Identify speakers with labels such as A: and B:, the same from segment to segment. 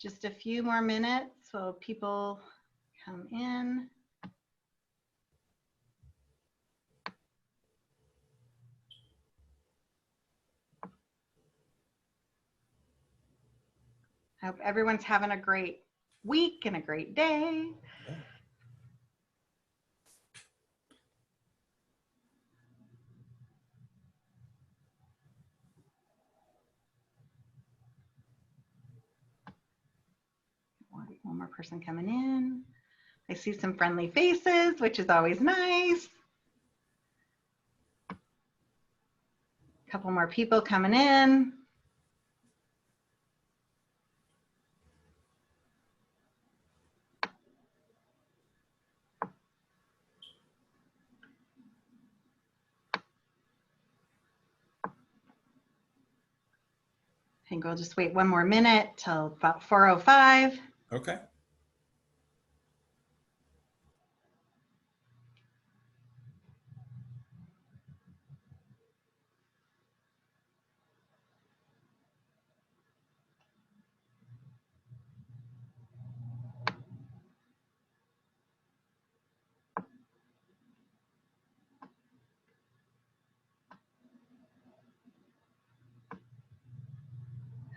A: just a few more minutes so people come in. I hope everyone's having a great week and a great day.
B: Yeah.
A: One more person coming in. I see some friendly faces, which is always nice. A couple more people coming in. I think we'll just wait one more minute till about 4:05.
B: Okay.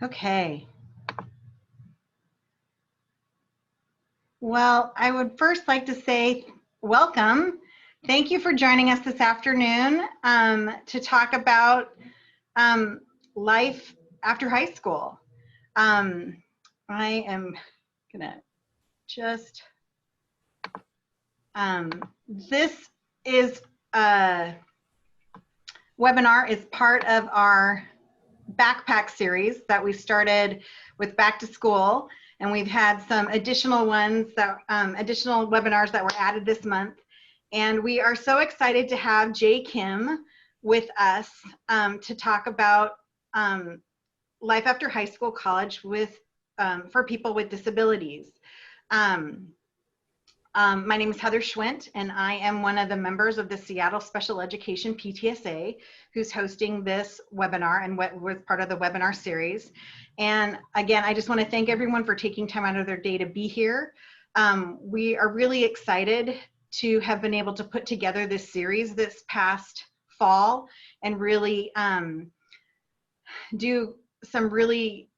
A: Okay. Well, I would first like to say welcome. Thank you for joining us this afternoon to talk about life after high school. I am gonna just, this is a webinar is part of our backpack series that we started with Back to School, and we've had some additional ones that additional webinars that were added this month, and we are so excited to have Jay Kim with us to talk about life after high school, college with for people with disabilities. My name is Heather Schwint, and I am one of the members of the Seattle Special Education PTSA, who's hosting this webinar and was part of the webinar series. And again, I just want to thank everyone for taking time out of their day to be here. We are really excited to have been able to put together this series this past fall and really do some really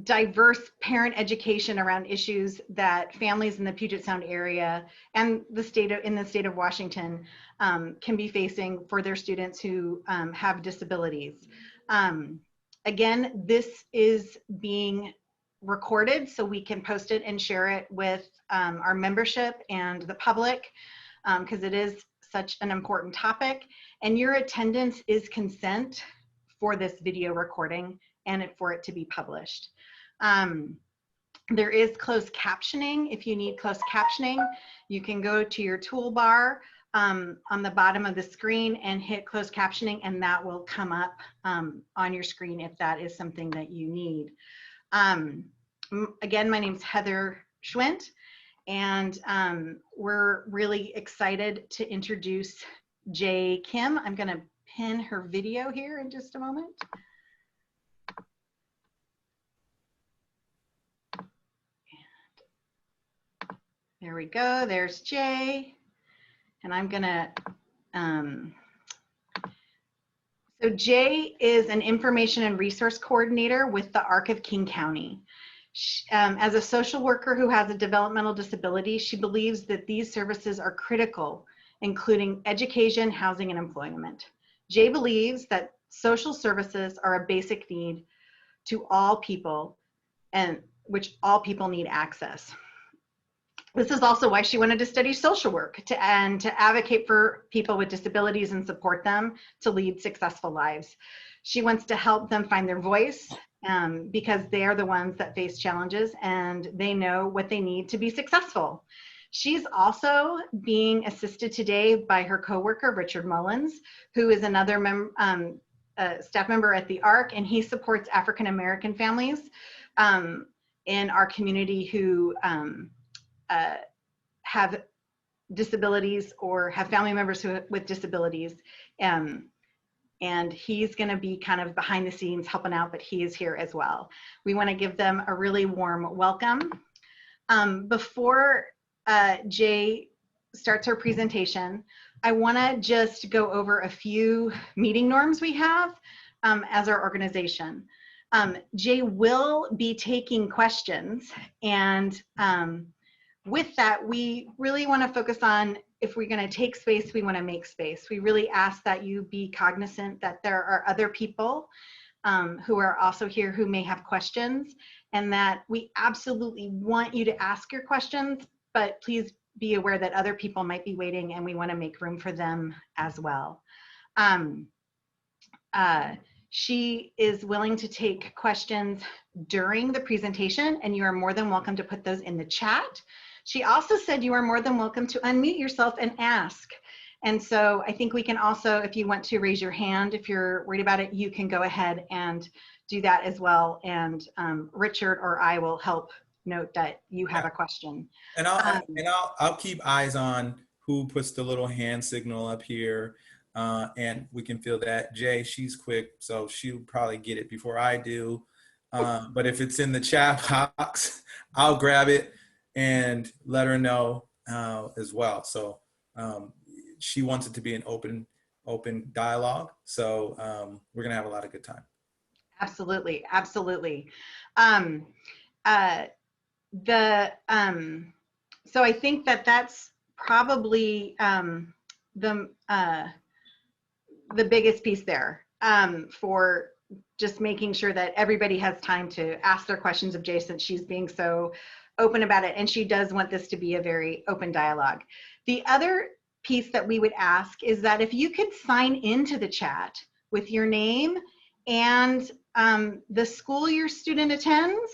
A: diverse parent education around issues that families in the Puget Sound area and the state of Washington can be facing for their students who have disabilities. Again, this is being recorded so we can post it and share it with our membership and the public because it is such an important topic, and your attendance is consent for this video recording and for it to be published. There is closed captioning. If you need closed captioning, you can go to your toolbar on the bottom of the screen and hit closed captioning, and that will come up on your screen if that is something that you need. Again, my name is Heather Schwint, and we're really excited to introduce Jay Kim. I'm going to pin her video here in just a moment. There we go, there's Jay. And I'm gonna, so Jay is an information and resource coordinator with the ARC of King County. As a social worker who has a developmental disability, she believes that these services are critical, including education, housing, and employment. Jay believes that social services are a basic need to all people and which all people need access. This is also why she wanted to study social work and to advocate for people with disabilities and support them to lead successful lives. She wants to help them find their voice because they are the ones that face challenges and they know what they need to be successful. She's also being assisted today by her coworker, Richard Mullins, who is another staff member at the ARC, and he supports African American families in our community who have disabilities or have family members with disabilities. and he's going to be kind of behind the scenes helping out, but he is here as well. We want to give them a really warm welcome. Before Jay starts her presentation, I want to just go over a few meeting norms we have as our organization. Jay will be taking questions, and with that, we really want to focus on, if we're going to take space, we want to make space. We really ask that you be cognizant that there are other people who are also here who may have questions, and that we absolutely want you to ask your questions, but please be aware that other people might be waiting, and we want to make room for them as well. She is willing to take questions during the presentation, and you are more than welcome to put those in the chat. She also said you are more than welcome to unmute yourself and ask. And so I think we can also, if you want to raise your hand, if you're worried about it, you can go ahead and do that as well. And Richard or I will help note that you have a question.
B: And I'll keep eyes on who puts the little hand signal up here. And we can feel that. Jay, she's quick, so she'll probably get it before I do. But if it's in the chat box, I'll grab it and let her know as well. So she wants it to be an open dialogue. So we're gonna have a lot of good time.
A: Absolutely, absolutely. So I think that that's probably the biggest piece there for just making sure that everybody has time to ask their questions of Jay, since she's being so open about it, and she does want this to be a very open dialogue. The other piece that we would ask is that if you could sign into the chat with your name and the school your student attends,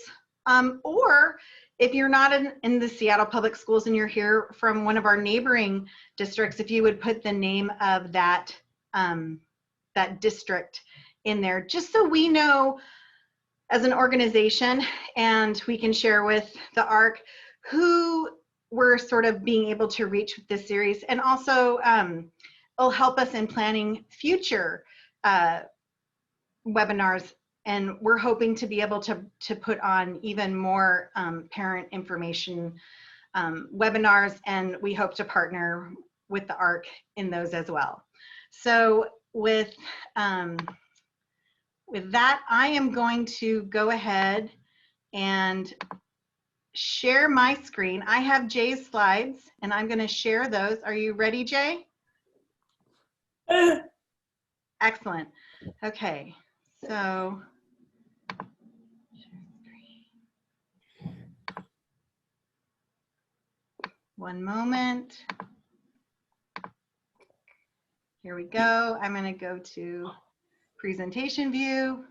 A: or if you're not in the Seattle Public Schools and you're here from one of our neighboring districts, if you would put the name of that that district in there, just so we know as an organization, and we can share with the ARC who we're sort of being able to reach with this series. And also it'll help us in planning future webinars, and we're hoping to be able to put on even more parent information webinars, and we hope to partner with the ARC in those as well. So with that, I am going to go ahead and share my screen. I have Jay's slides, and I'm going to share those. Are you ready, Jay? Excellent. Okay, so one moment. Here we go. I'm going to go to presentation view.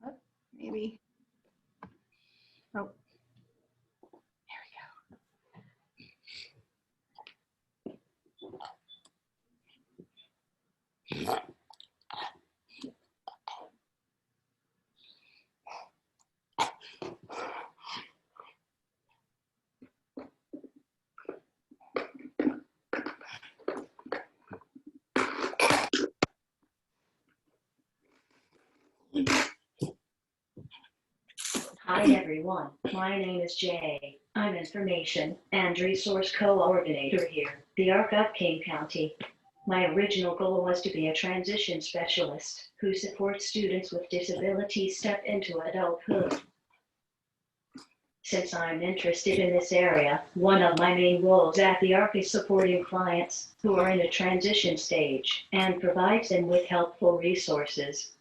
A: Oh, maybe. Oh, there we go.
C: Hi everyone, my name is Jay. I'm Information and Resource Coordinator here, the ARC of King County. My original goal was to be a transition specialist who supports students with disabilities step into adulthood. Since I'm interested in this area, one of my main roles at the ARC is supporting clients who are in a transition stage and provides them with helpful resources.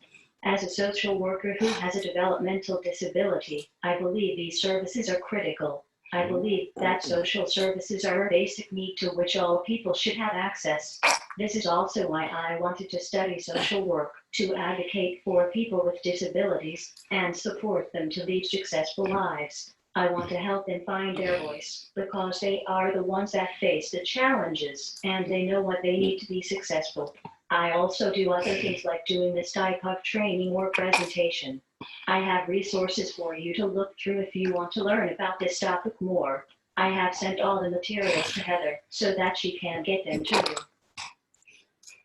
C: As a social worker who has a developmental disability, I believe these services are critical. I believe that social services are a basic need to which all people should have access. This is also why I wanted to study social work, to advocate for people with disabilities and support them to lead successful lives. I want to help them find their voice because they are the ones that face the challenges and they know what they need to be successful. I also do other things like doing this type of training or presentation. I have resources for you to look through if you want to learn about this topic more. I have sent all the materials to Heather so that she can get them to you.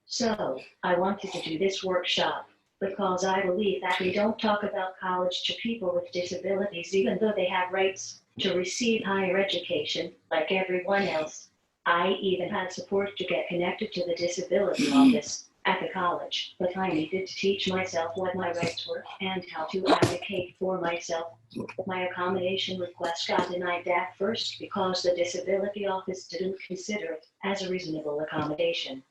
C: So, I wanted to do this workshop because I believe that we don't talk about college to people with disabilities even though they have rights to receive higher education like everyone else. I even had support to get connected to the disability office at the college, but I needed to teach myself what my rights were and how to advocate for myself. My accommodation request got denied at first because the disability office didn't consider it as a reasonable accommodation.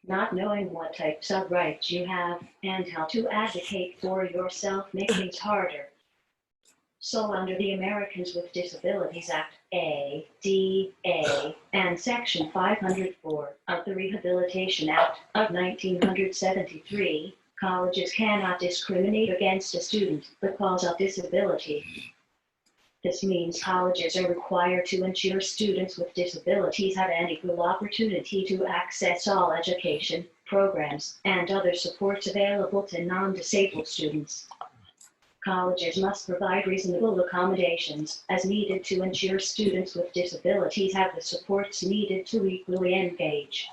C: Not knowing what types of rights you have and how to advocate for yourself makes things harder. So under the Americans with Disabilities Act, ADA, and Section 504 of the Rehabilitation Act of 1973, colleges cannot discriminate against a student because of disability. This means colleges are required to ensure students with disabilities have an equal opportunity to access all education, programs, and other supports available to non-disabled students. Colleges must provide reasonable accommodations as needed to ensure students with disabilities have the supports needed to equally engage.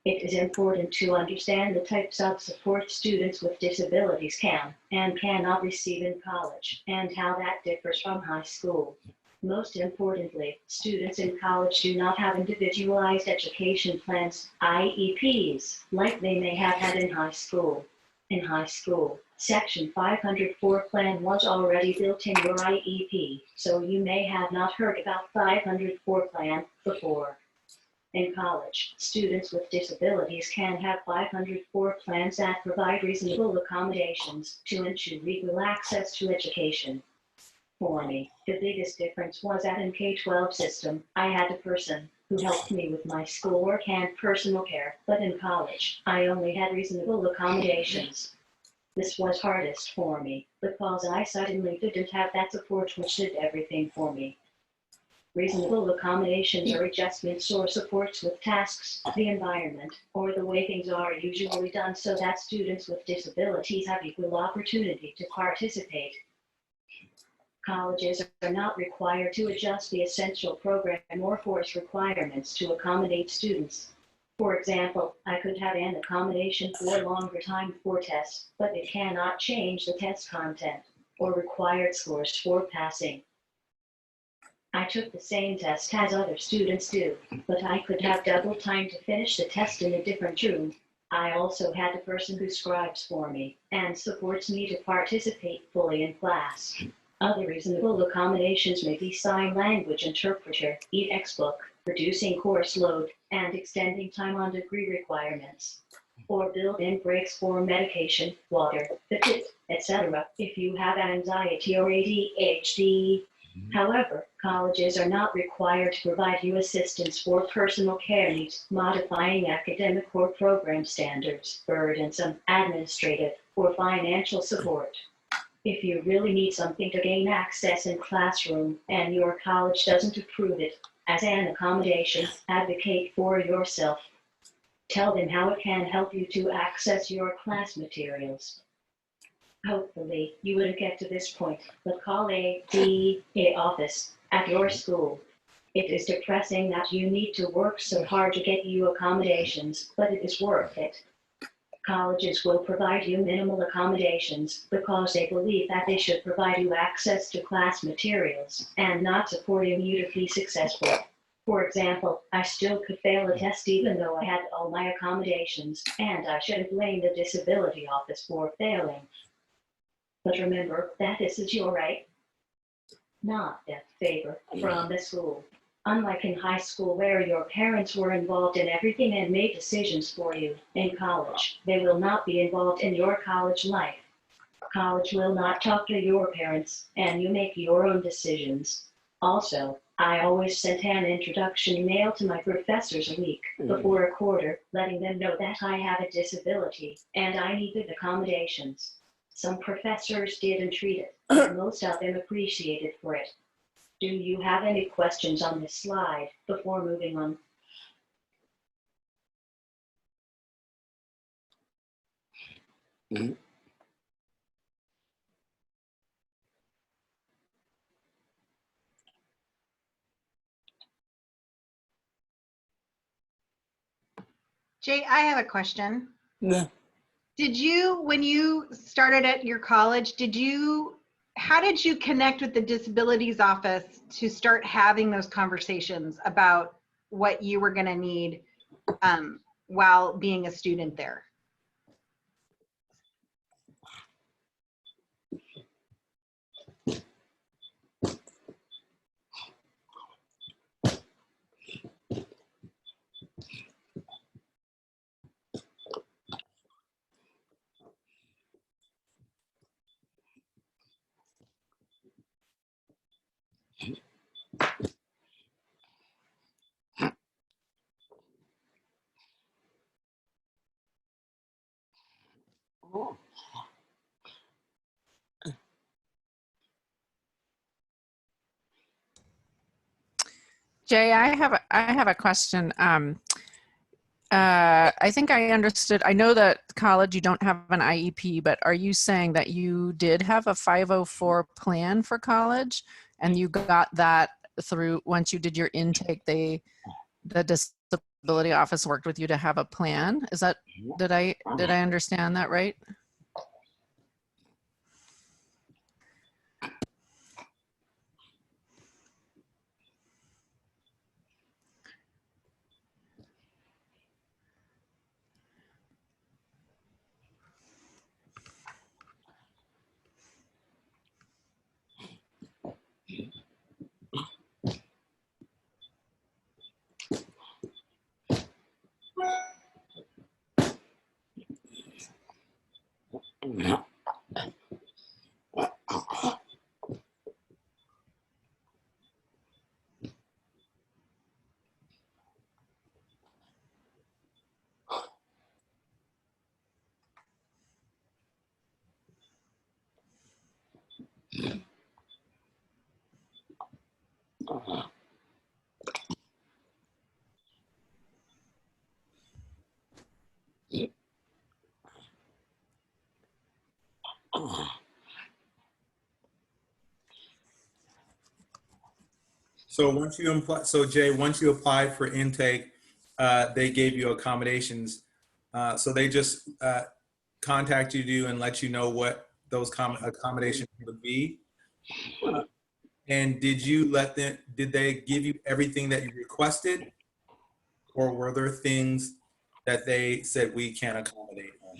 C: It is important to understand the types of support students with disabilities can and cannot receive in college and how that differs from high school. Most importantly, students in college do not have individualized education plans, IEPs, like they may have had in high school. In high school, Section 504 plan was already built in your IEP, so you may have not heard about 504 plan before. In college, students with disabilities can have 504 plans that provide reasonable accommodations to ensure equal access to education. For me, the biggest difference was that in K-12 system, I had a person who helped me with my schoolwork and personal care, but in college, I only had reasonable accommodations. This was hardest for me because I suddenly didn't have that support which did everything for me. Reasonable accommodations are adjustments or supports with tasks, the environment, or the way things are usually done so that students with disabilities have equal opportunity to participate. Colleges are not required to adjust the essential program or course requirements to accommodate students. For example, I could have an accommodation for longer time for tests, but it cannot change the test content or required scores for passing. I took the same test as other students do, but I could have double time to finish the test in a different room. I also had a person who scribes for me and supports me to participate fully in class. Other reasonable accommodations may be sign language interpreter, e-textbook, reducing course load, and extending time on degree requirements, or built-in breaks for medication, water, fitness, etc. if you have anxiety or ADHD. However, colleges are not required to provide you assistance for personal care needs, modifying academic or program standards, burdensome, administrative, or financial support. If you really need something to gain access in classroom and your college doesn't approve it as an accommodation, advocate for yourself. Tell them how it can help you to access your class materials. Hopefully, you wouldn't get to this point, but call a DA office at your school. It is depressing that you need to work so hard to get you accommodations, but it is worth it. Colleges will provide you minimal accommodations because they believe that they should provide you access to class materials and not supporting you to be successful. For example, I still could fail a test even though I had all my accommodations, and I shouldn't blame the disability office for failing. But remember that this is your right, not a favor from the school. Unlike in high school where your parents were involved in everything and made decisions for you, in college, they will not be involved in your college life. College will not talk to your parents, and you make your own decisions. Also, I always sent an introduction email to my professors a week before a quarter, letting them know that I have a disability and I needed accommodations. Some professors didn't treat it, and most of them appreciated for it. Do you have any questions on this slide before moving on?
A: Jay, I have a question.
D: Yeah.
A: Did you, when you started at your college, how did you connect with the disabilities office to start having those conversations about what you were going to need while being a student there?
E: Jay, I have a question. I think I understood. I know that college, you don't have an IEP, but are you saying that you did have a 504 plan for college and you got that through, once you did your intake, the disability office worked with you to have a plan? Is that, did I understand that right?
B: So once you apply, so Jay, once you applied for intake, they gave you accommodations. So they just contacted you and let you know what those accommodations would be. And did you let them, did they give you everything that you requested? Or were there things that they said we can't accommodate on?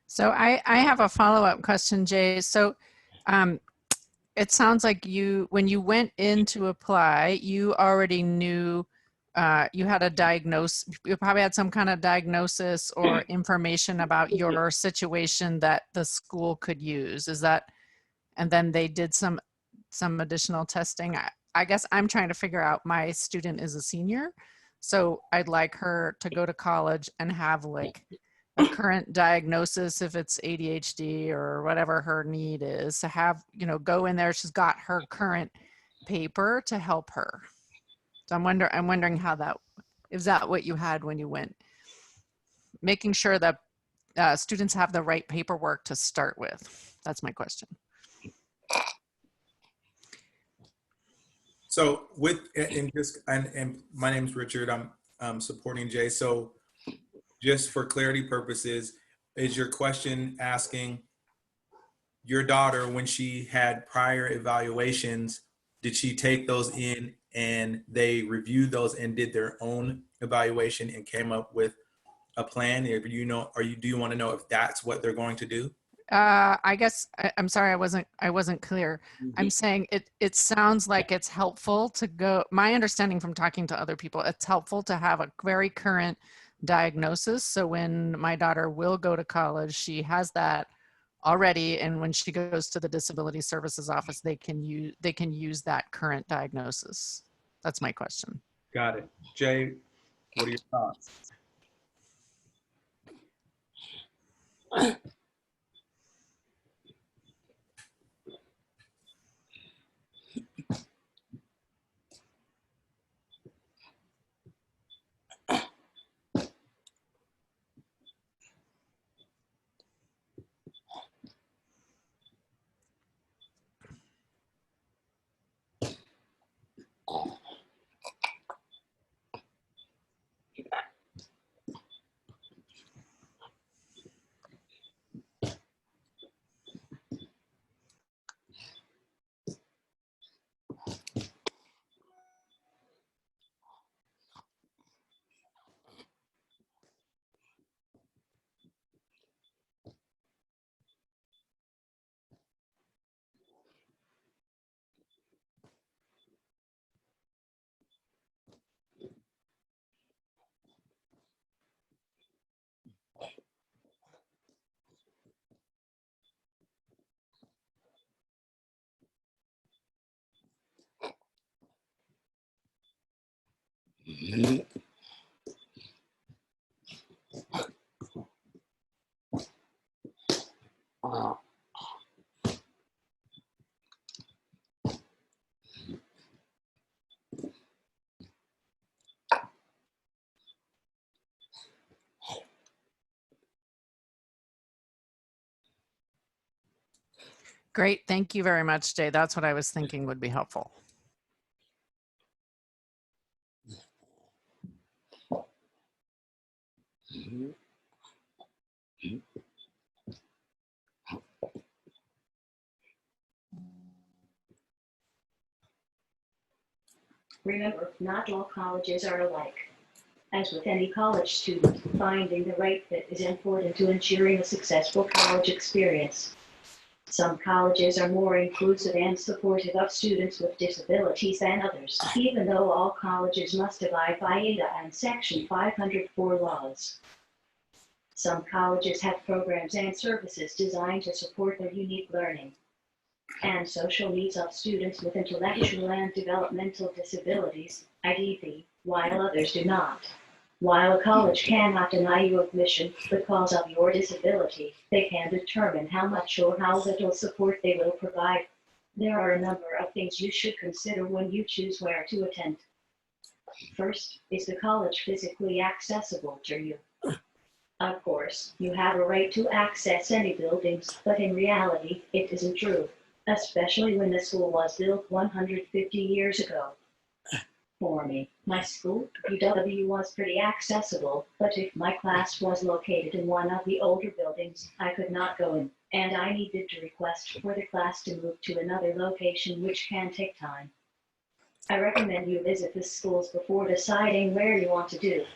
E: So I have a follow-up question, Jay. So it sounds like you, when you went in to apply, you already knew you had a diagnosis, you probably had some kind of diagnosis or information about your situation that the school could use. Is that, and then they did some additional testing. I guess I'm trying to figure out, my student is a senior. So I'd like her to go to college and have like a current diagnosis, if it's ADHD or whatever her need is, to have, you know, go in there. She's got her current paper to help her. So I'm wondering how that, is that what you had when you went? Making sure that students have the right paperwork to start with. That's my question.
B: So with, and my name's Richard, I'm supporting Jay. So just for clarity purposes, is your question asking your daughter, when she had prior evaluations, did she take those in and they reviewed those and did their own evaluation and came up with a plan? Or do you want to know if that's what they're going to do?
E: I guess I'm sorry, I wasn't clear. I'm saying it sounds like it's helpful to go. My understanding from talking to other people, it's helpful to have a very current diagnosis. So when my daughter will go to college, she has that already, and when she goes to the Disability Services Office, they can use that current diagnosis. That's my question.
B: Got it. Jay, what are your thoughts?
E: Great, thank you very much, Jay. That's what I was thinking would be helpful.
C: Remember, not all colleges are alike. As with any college student, finding the right fit is important to ensuring a successful college experience. Some colleges are more inclusive and supportive of students with disabilities than others, even though all colleges must abide by ADA and Section 504 laws. Some colleges have programs and services designed to support the unique learning and social needs of students with intellectual and developmental disabilities, IDD, while others do not. While a college cannot deny you admission because of your disability, they can determine how much or how little support they will provide. There are a number of things you should consider when you choose where to attend. First, is the college physically accessible to you? Of course, you have a right to access any buildings, but in reality, it isn't true, especially when the school was built 150 years ago. For me, my school, UW, was pretty accessible, but if my class was located in one of the older buildings, I could not go in, and I needed to request for the class to move to another location, which can take time. I recommend you visit the schools before deciding where you want to do.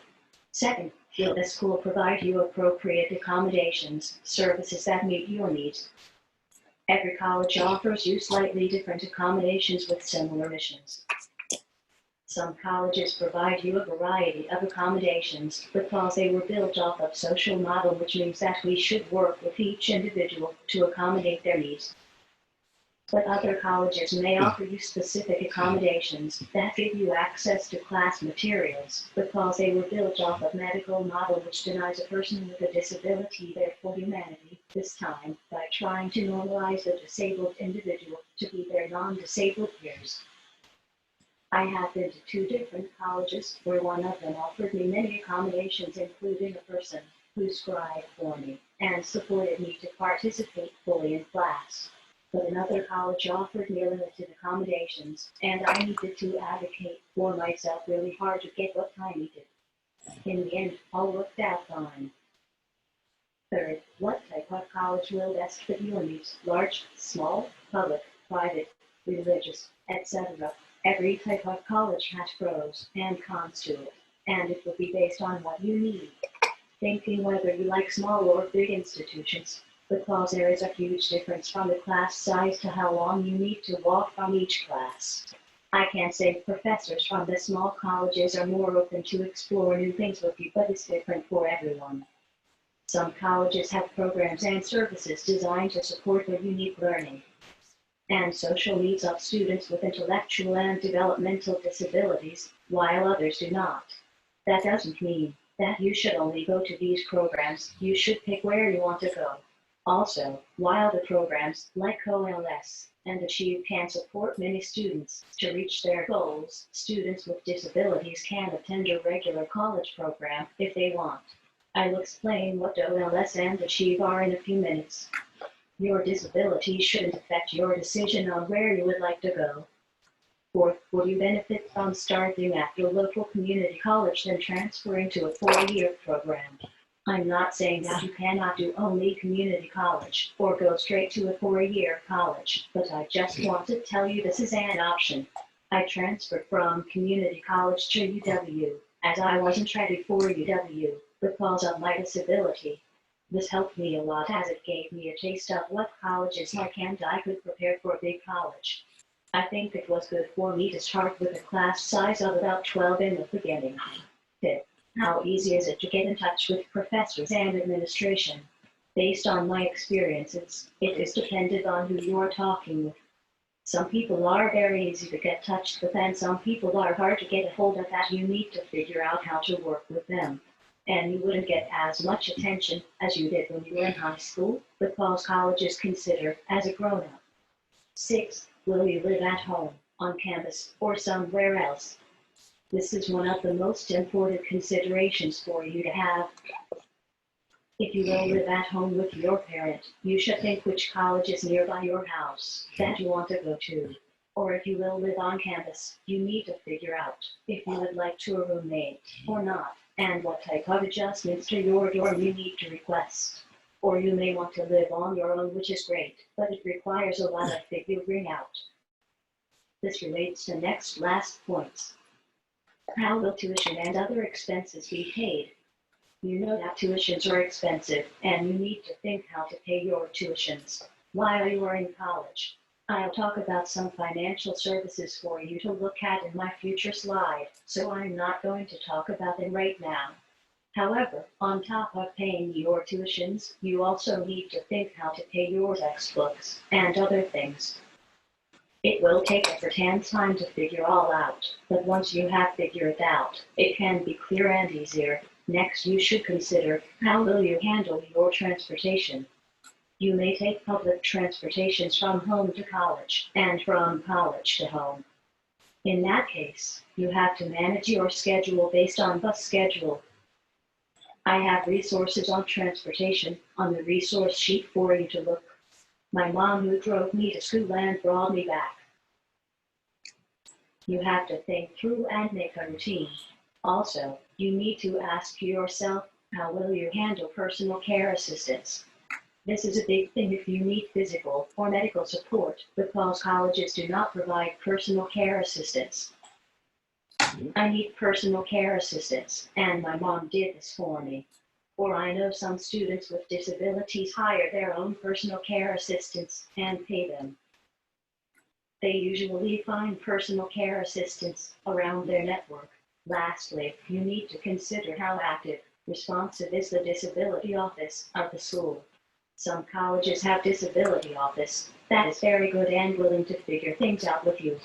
C: Second, will the school provide you appropriate accommodations, services that meet your needs? Every college offers you slightly different accommodations with similar missions. Some colleges provide you a variety of accommodations because they were built off of social model, which means that we should work with each individual to accommodate their needs. but other colleges may offer you specific accommodations that give you access to class materials because they were built off of medical model which denies a person with a disability their full humanity, this time by trying to normalize the disabled individual to be their non-disabled peers. I have been to 2 different colleges where one of them offered me many accommodations, including a person who scribed for me and supported me to participate fully in class. But another college offered me limited accommodations, and I needed to advocate for myself really hard to get what I needed. In the end, all worked out fine. Third, what type of college will best fit your needs? Large, small, public, private, religious, etc. Every type of college has pros and cons to it, and it will be based on what you need. Thinking whether you like small or big institutions, because there is a huge difference from the class size to how long you need to walk from each class. I can't say professors from the small colleges are more open to explore new things with you, but it's different for everyone. Some colleges have programs and services designed to support the unique learning and social needs of students with intellectual and developmental disabilities, while others do not. That doesn't mean that you should only go to these programs. You should pick where you want to go. Also, while the programs like OLS and Achieve can support many students to reach their goals, students with disabilities can attend a regular college program if they want. I'll explain what OLS and Achieve are in a few minutes. Your disability shouldn't affect your decision on where you would like to go. Fourth, will you benefit from starting at your local community college then transferring to a 4-year program? I'm not saying that you cannot do only community college or go straight to a 4-year college, but I just want to tell you this is an option. I transferred from community college to UW as I wasn't ready for UW because of my disability. This helped me a lot as it gave me a taste of what college is like and I could prepare for a big college. I think it was good for me to start with a class size of about 12 in the beginning. Fifth, how easy is it to get in touch with professors and administration? Based on my experiences, it is dependent on who you are talking with. Some people are very easy to get in touch with and some people are hard to get a hold of that you need to figure out how to work with them. And you wouldn't get as much attention as you did when you were in high school because college is considered as a grown-up. Sixth, will you live at home, on campus, or somewhere else? This is one of the most important considerations for you to have. If you will live at home with your parent, you should think which college is nearby your house that you want to go to. Or if you will live on campus, you need to figure out if you would like to a roommate or not, and what type of adjustments to your dorm you need to request. Or you may want to live on your own, which is great, but it requires a lot of figuring out. This relates to last points. How will tuition and other expenses be paid? You know that tuitions are expensive, and you need to think how to pay your tuitions while you are in college. I'll talk about some financial services for you to look at in my future slide, so I'm not going to talk about them right now. However, on top of paying your tuitions, you also need to think how to pay your textbooks and other things. It will take effort and time to figure all out, but once you have figured it out, it can be clear and easier. Next, you should consider how will you handle your transportation. You may take public transportations from home to college and from college to home. In that case, you have to manage your schedule based on bus schedule. I have resources on transportation on the resource sheet for you to look. My mom who drove me to school and brought me back. You have to think through and make a routine. Also, you need to ask yourself, how will you handle personal care assistance? This is a big thing if you need physical or medical support because colleges do not provide personal care assistance. I need personal care assistance, and my mom did this for me. Or I know some students with disabilities hire their own personal care assistants and pay them. They usually find personal care assistants around their network. Lastly, you need to consider how active, responsive is the disability office of the school. Some colleges have disability office that is very good and willing to figure things out with you.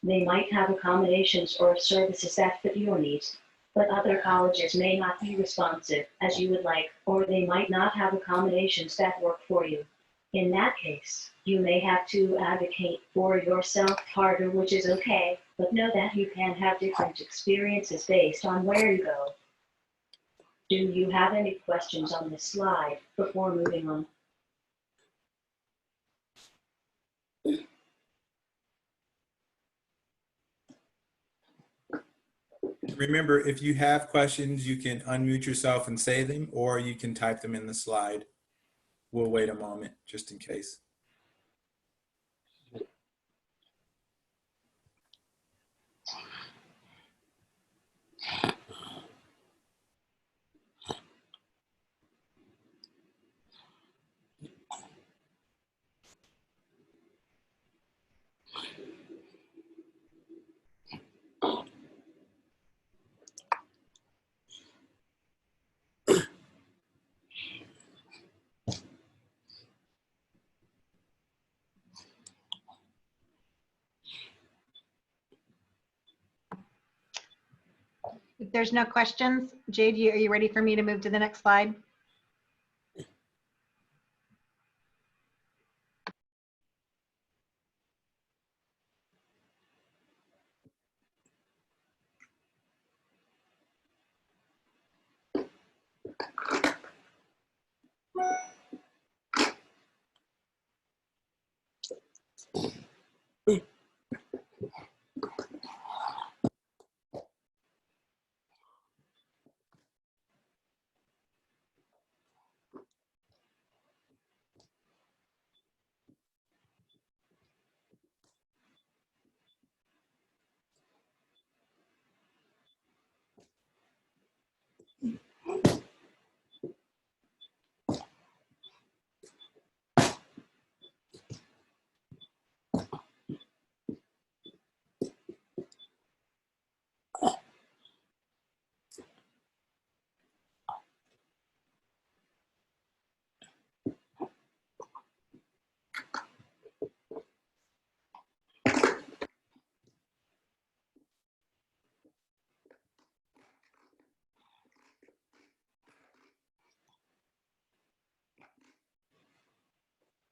C: They might have accommodations or services that fit your needs, but other colleges may not be responsive as you would like, or they might not have accommodations that work for you. In that case, you may have to advocate for yourself harder, which is okay, but know that you can have different experiences based on where you go. Do you have any questions on this slide before moving on?
B: Remember, if you have questions, you can unmute yourself and say them, or you can type them in the slide. We'll wait a moment just in case.
A: If there's no questions, Jade, are you ready for me to move to the next slide?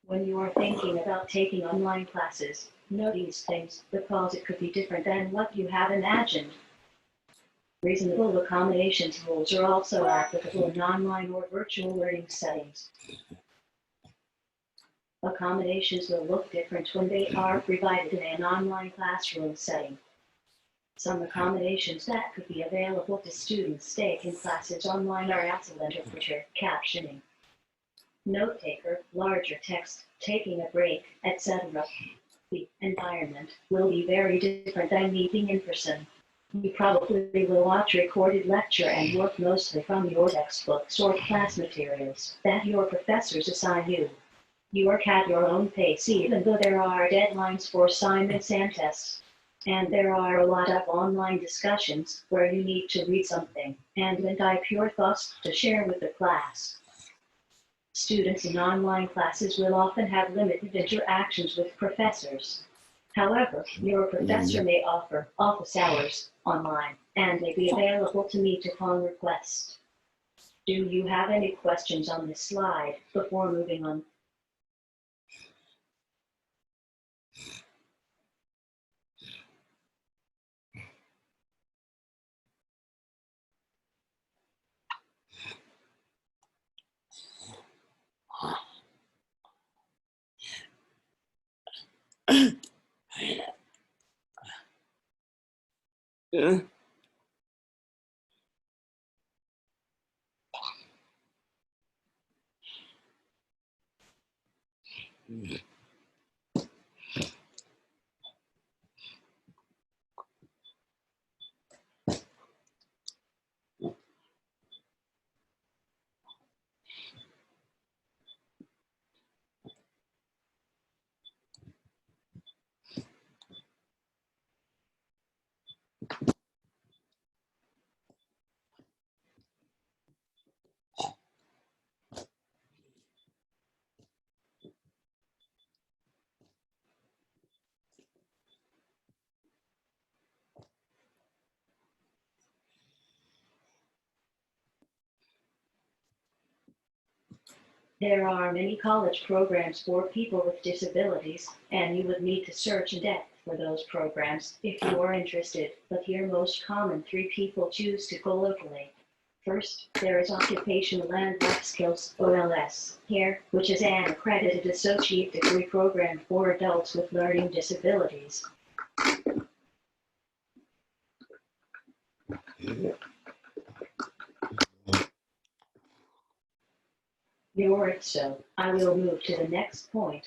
C: When you are thinking about taking online classes, know these things because it could be different than what you have imagined. Reasonable accommodations rules are also applicable in online or virtual learning settings. Accommodations will look different when they are provided in an online classroom setting. Some accommodations that could be available to students taking classes online are excellent interpreter, captioning, note taker, larger text, taking a break, etc. The environment will be very different than meeting in person. You probably will watch a recorded lecture and work mostly from your textbooks or class materials that your professors assign you. You work at your own pace even though there are deadlines for assignments and tests. And there are a lot of online discussions where you need to read something and then type your thoughts to share with the class. Students in online classes will often have limited interactions with professors. However, your professor may offer office hours online and may be available to meet upon request. Do you have any questions on this slide before moving on? There are many college programs for people with disabilities, and you would need to search in depth for those programs if you are interested, but here most common 3 people choose to go locally. First, there is Occupational and Life Skills, OLS, here, which is an accredited associate degree program for adults with learning disabilities. Alright, so I will move to the next point.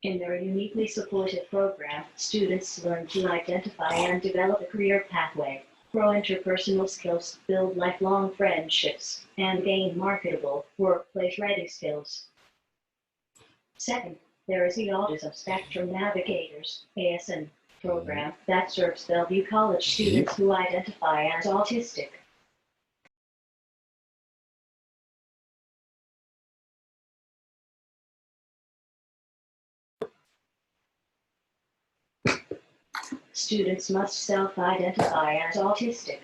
C: In their uniquely supported program, students learn to identify and develop a career pathway, grow interpersonal skills, build lifelong friendships, and gain marketable, workplace-ready skills. Second, there is the Autism Spectrum Navigators, ASN, program that serves Bellevue College students who identify as autistic. Students must self-identify as autistic.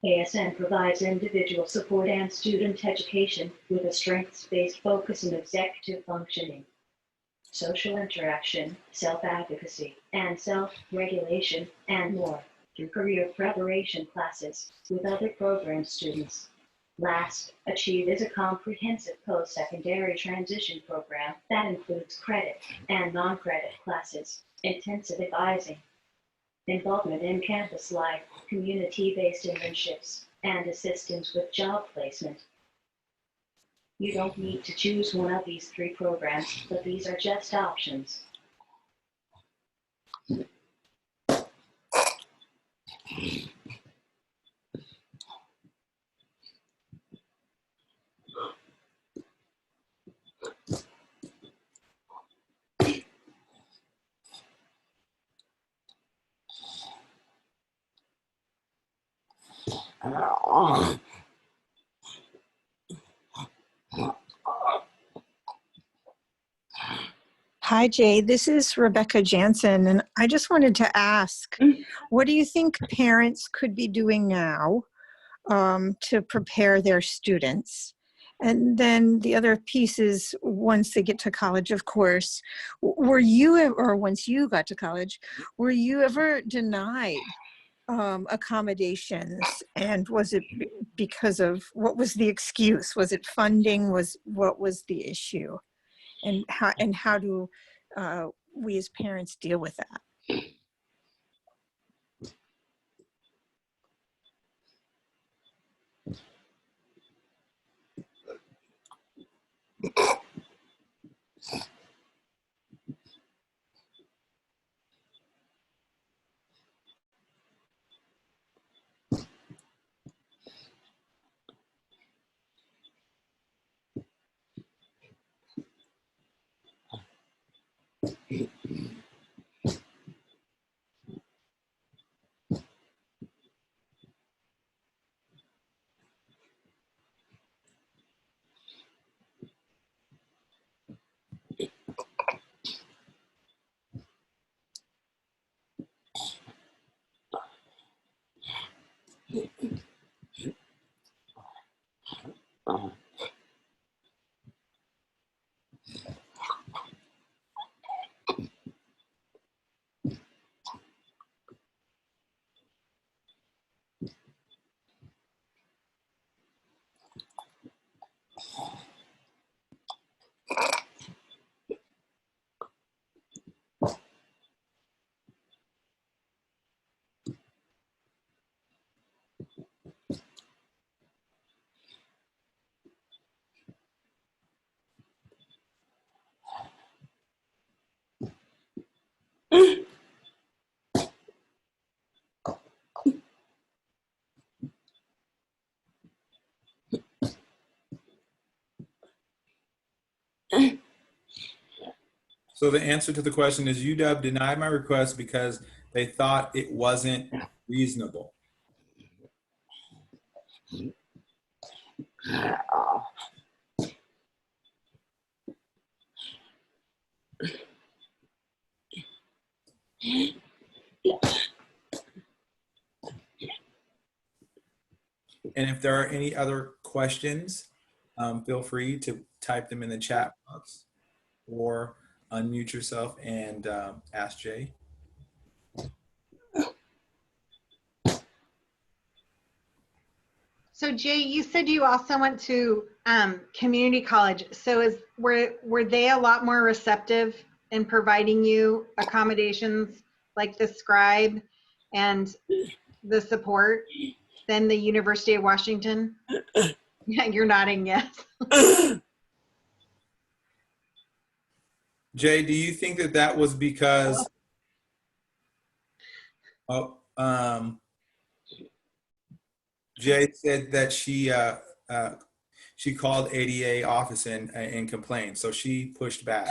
C: ASN provides individual support and student education with a strengths-based focus on executive functioning, social interaction, self-advocacy, and self-regulation, and more, through career preparation classes with other program students. Last, Achieve is a comprehensive post-secondary transition program that includes credit and non-credit classes, intensive advising, involvement in campus life, community-based internships, and assistance with job placement. You don't need to choose one of these 3 programs, but these are just options.
D: Hi, Jay. This is Rebecca Jansen, and I just wanted to ask, what do you think parents could be doing now to prepare their students? And then the other piece is once they get to college, of course, were you, or once you got to college, were you ever denied accommodations? And was it because of, what was the excuse? Was it funding? What was the issue? And how do we as parents deal with that?
B: So the answer to the question is UW denied my request because they thought it wasn't reasonable. And if there are any other questions, feel free to type them in the chat box or unmute yourself and ask Jay.
A: So Jay, you said you also went to community college. So were they a lot more receptive in providing you accommodations like the scribe and the support than the University of Washington? Yeah, you're nodding yes.
B: Jay, do you think that that was because Jay said that she called ADA office and complained, so she pushed back.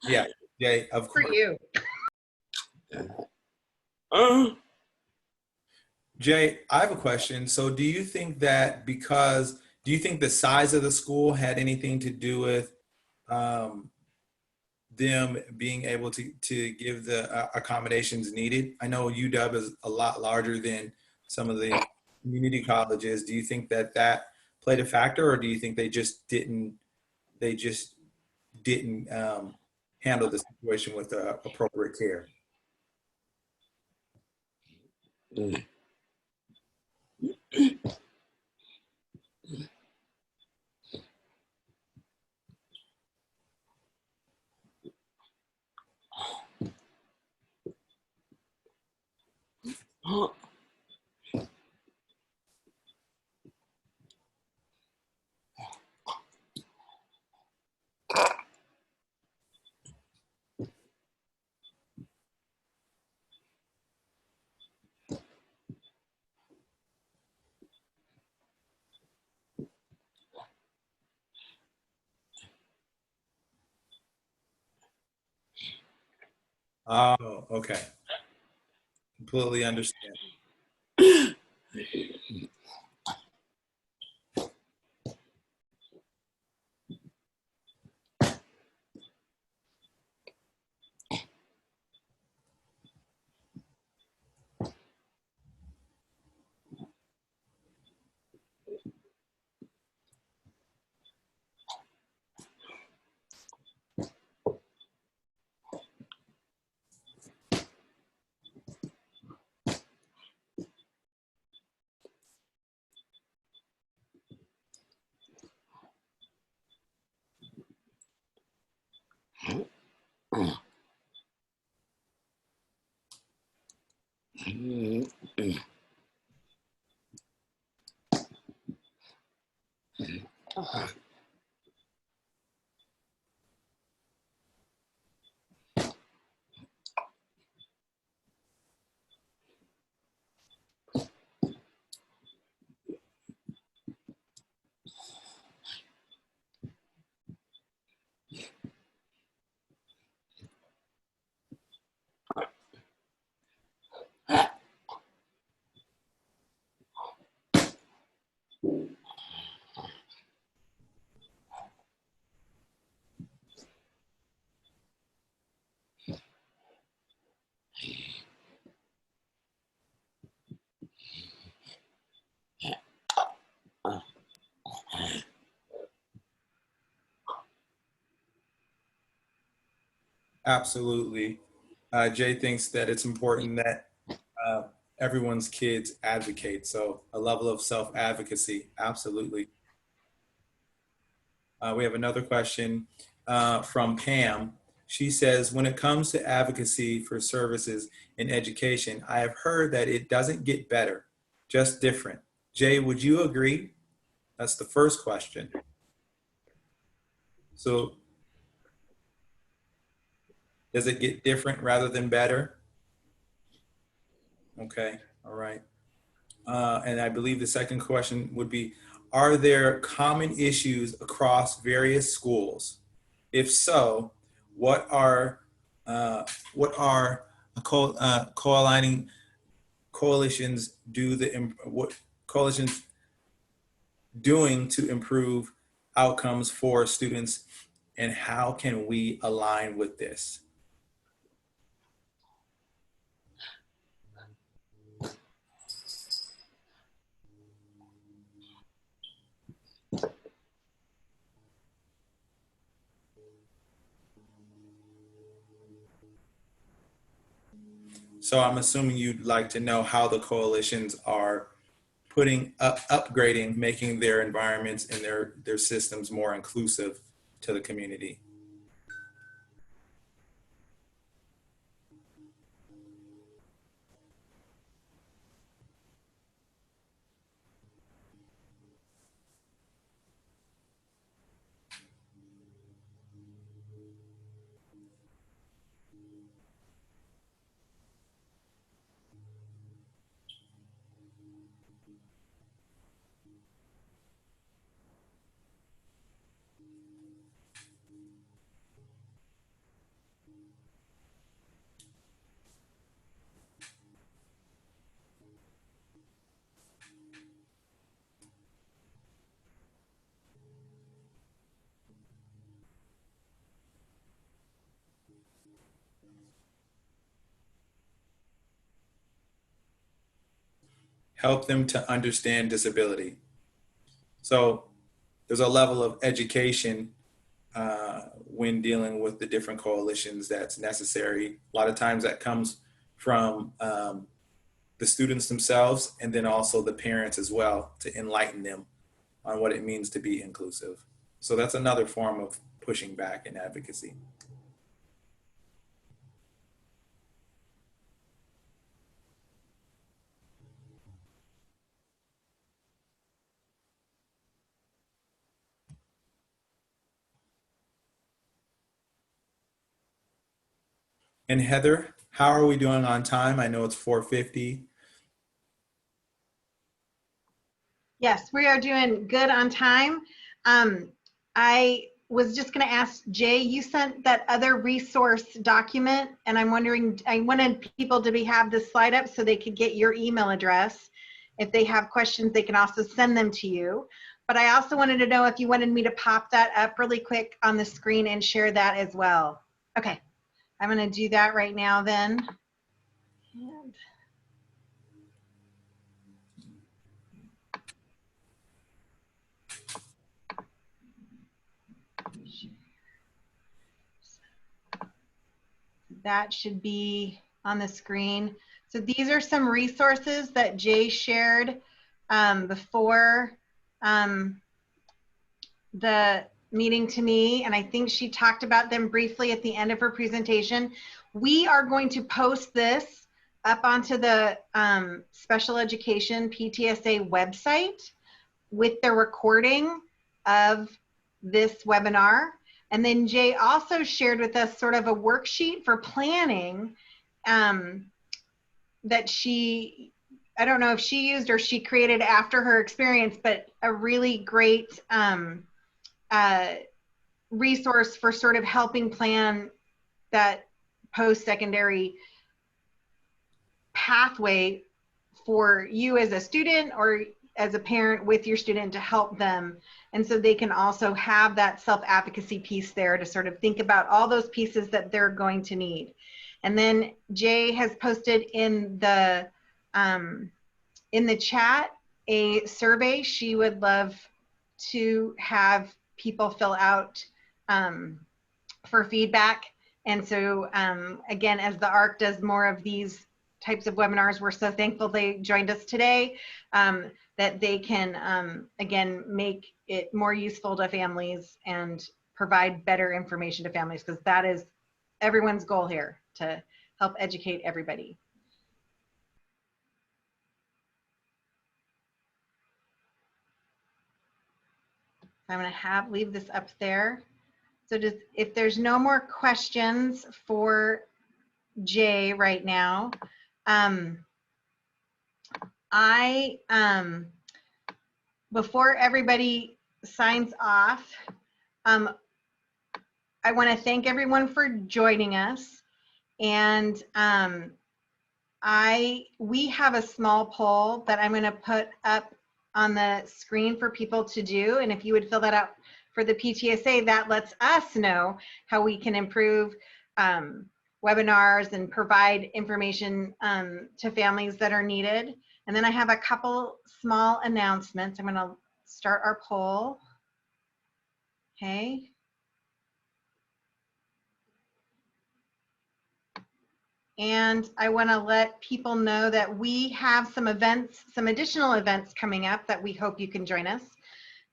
B: Yeah, Jay, of
A: For
B: course.
A: you.
B: Jay, I have a question. So do you think that do you think the size of the school had anything to do with them being able to give the accommodations needed? I know UW is a lot larger than some of the community colleges. Do you think that that played a factor, or do you think they just didn't handle the situation with appropriate care? Oh, okay. Completely understand. Absolutely. Jay thinks that it's important that everyone's kids advocate. So a level of self-advocacy, absolutely. We have another question from Pam. She says, when it comes to advocacy for services in education, I have heard that it doesn't get better, just different. Jay, would you agree? That's the first question. So does it get different rather than better? Okay, all right. And I believe the second question would be, are there common issues across various schools? If so, what are coalitions what coalitions doing to improve outcomes for students, and how can we align with this? So I'm assuming you'd like to know how the coalitions are upgrading, making their environments and their systems more inclusive to the community. Help them to understand disability. So there's a level of education when dealing with the different coalitions that's necessary. A lot of times that comes from the students themselves, and then also the parents as well, to enlighten them on what it means to be inclusive. So that's another form of pushing back and advocacy. And Heather, how are we doing on time? I know it's 4:50.
A: Yes, we are doing good on time. I was just going to ask Jay, you sent that other resource document, and I'm wondering, I wanted people to have this slide up so they could get your email address. If they have questions, they can also send them to you. But I also wanted to know if you wanted me to pop that up really quick on the screen and share that as well. Okay, I'm going to do that right now then. And that should be on the screen. So these are some resources that Jay shared before the meeting to me, and I think she talked about them briefly at the end of her presentation. We are going to post this up onto the special education PTSA website with the recording of this webinar. And then Jay also shared with us sort of a worksheet for planning that she, I don't know if she used or she created after her experience, but a really great resource for sort of helping plan that post-secondary pathway for you as a student or as a parent with your student to help them. And so they can also have that self-advocacy piece there to sort of think about all those pieces that they're going to need. And then Jay has posted in the chat a survey she would love to have people fill out for feedback. And so again, as the ARC does more of these types of webinars, we're so thankful they joined us today, that they can, again, make it more useful to families and provide better information to families, because that is everyone's goal here, to help educate everybody. I'm going to leave this up there. So just, if there's no more questions for Jay right now, before everybody signs off, I want to thank everyone for joining us. And we have a small poll that I'm going to put up on the screen for people to do. And if you would fill that out for the PTSA, that lets us know how we can improve webinars and provide information to families that are needed. And then I have a couple small announcements. I'm going to start our poll. Okay. And I want to let people know that we have some events, some additional events coming up that we hope you can join us.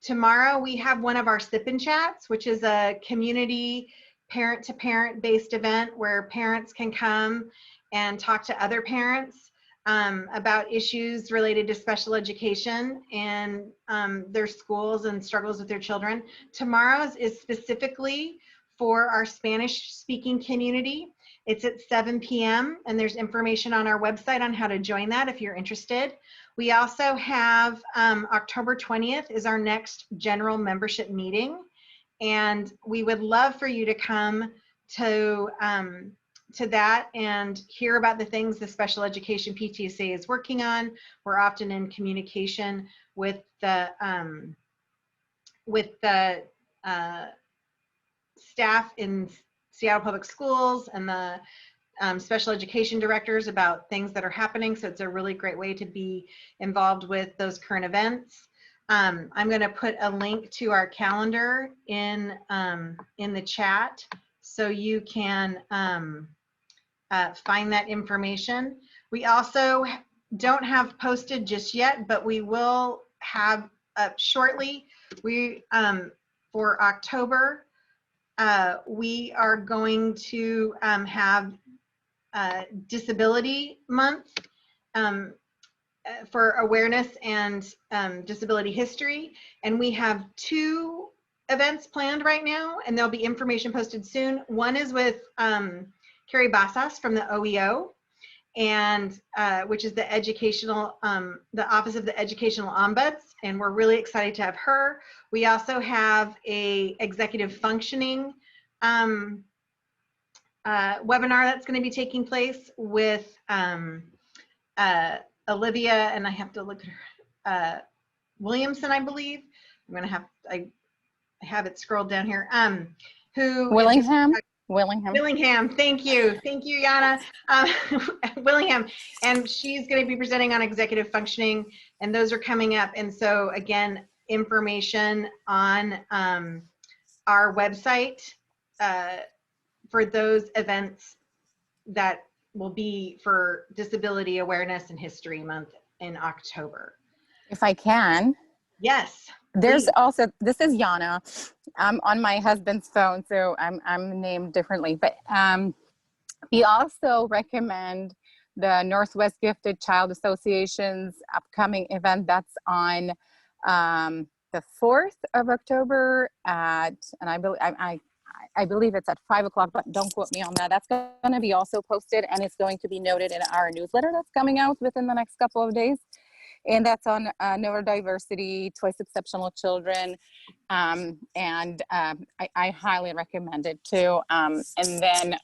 A: Tomorrow we have one of our Sip and Chats, which is a community parent-to-parent based event where parents can come and talk to other parents about issues related to special education and their schools and struggles with their children. Tomorrow's is specifically for our Spanish-speaking community. It's at 7 p.m. and there's information on our website on how to join that if you're interested. We also have October 20th is our next general membership meeting, and we would love for you to come to that and hear about the things the special education PTSA is working on. We're often in communication with the staff in Seattle Public Schools and the special education directors about things that are happening. So it's a really great way to be involved with those current events. I'm going to put a link to our calendar in the chat so you can find that information. We also don't have posted just yet, but we will have shortly. We for October, we are going to have Disability Month for awareness and disability history. And we have 2 events planned right now, and there'll be information posted soon. One is with Carrie Basas from the OEO, and which is the the Office of the Educational Ombuds, and we're really excited to have her. We also have a executive functioning webinar that's going to be taking place with Olivia, and I have to look at her, Williamson, I believe. I'm going to have, I have it scrolled down here. Who
F: Willingham.
A: Willingham, thank you, Yana. Willingham, and she's going to be presenting on executive functioning, and those are coming up. And so again, information on our website for those events that will be for Disability Awareness and History Month in October.
F: If I can.
A: Yes.
F: There's
A: please.
F: also, this is Yana. I'm on my husband's phone, so I'm named differently. But we also recommend the Northwest Gifted Child Association's upcoming event that's on the 4th of October at, and I believe it's at 5 o'clock, but don't quote me on that. That's going to be also posted, and it's going to be noted in our newsletter that's coming out within the next couple of days. And that's on neurodiversity, twice exceptional children. I highly recommend it too. And then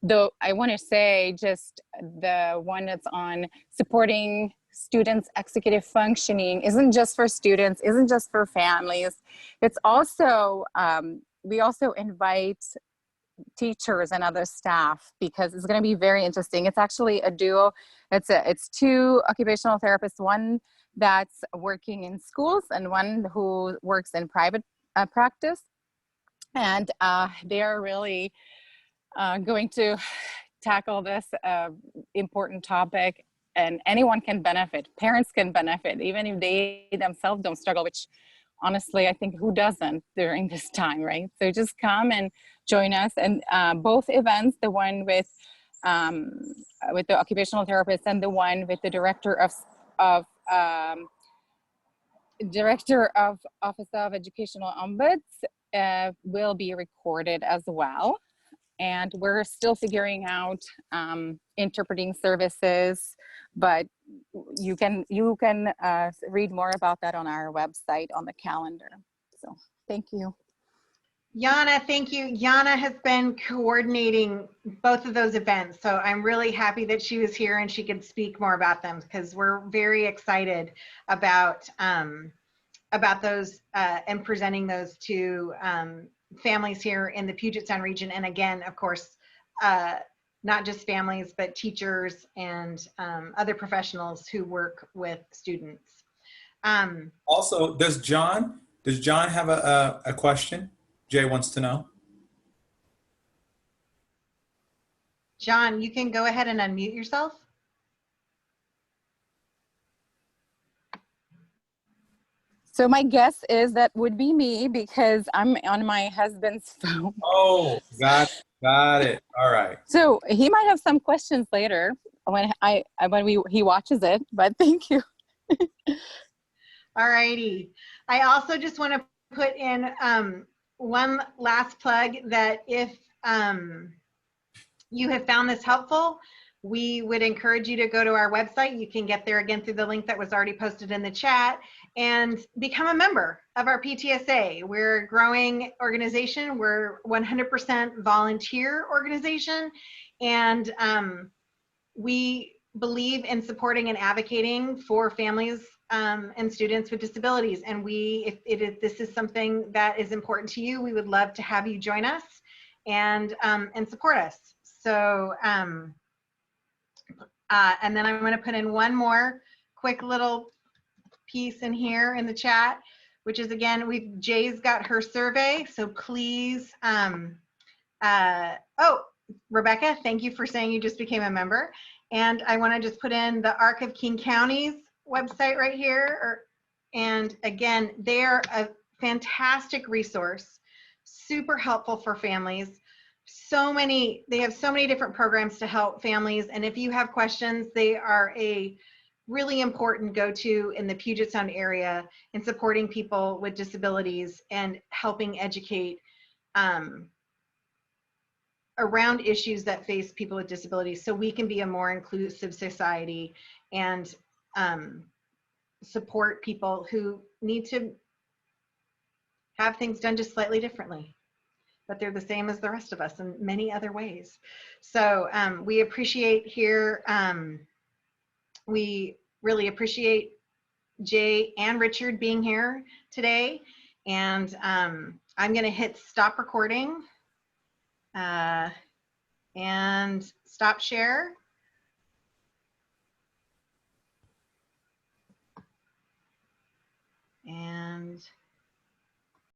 F: though I want to say just the one that's on supporting students' executive functioning isn't just for students, isn't just for families. It's also, we also invite teachers and other staff because it's going to be very interesting. It's actually a duo. It's 2 occupational therapists, one that's working in schools and one who works in private practice. And they are really going to tackle this important topic, and anyone can benefit. Parents can benefit, even if they themselves don't struggle, which honestly, I think who doesn't during this time, right? So just come and join us. And both events, the one with the occupational therapist and the one with the director of Office of Educational Ombuds will be recorded as well. And we're still figuring out interpreting services, but you can read more about that on our website on the calendar. So thank you.
A: Yana, thank you. Yana has been coordinating both of those events, so I'm really happy that she was here and she could speak more about them because we're very excited about those and presenting those to families here in the Puget Sound region. And again, of course, not just families, but teachers and other professionals who work with students.
B: Also, does John have a question? Jay wants to know.
A: John, you can go ahead and unmute yourself.
F: So my guess is that would be me because I'm on my husband's phone.
B: Oh, got it. All right.
F: So he might have some questions later when he watches it, but thank you.
A: All righty. I also just want to put in one last plug that if you have found this helpful, we would encourage you to go to our website. You can get there again through the link that was already posted in the chat and become a member of our PTSA. We're a growing organization. We're 100% volunteer organization. And we believe in supporting and advocating for families and students with disabilities. And if this is something that is important to you, we would love to have you join us and support us. So, and then I'm going to put in one more quick little piece in here in the chat, which is, again, Jay's got her survey. So please, oh, Rebecca, thank you for saying you just became a member. And I want to just put in the ARC of King County's website right here. And again, they are a fantastic resource, super helpful for families. They have so many different programs to help families. And if you have questions, they are a really important go-to in the Puget Sound area in supporting people with disabilities and helping educate around issues that face people with disabilities so we can be a more inclusive society and support people who need to have things done just slightly differently, but they're the same as the rest of us in many other ways. So we appreciate here, we really appreciate Jay and Richard being here today. And I'm gonna hit stop recording and stop share. And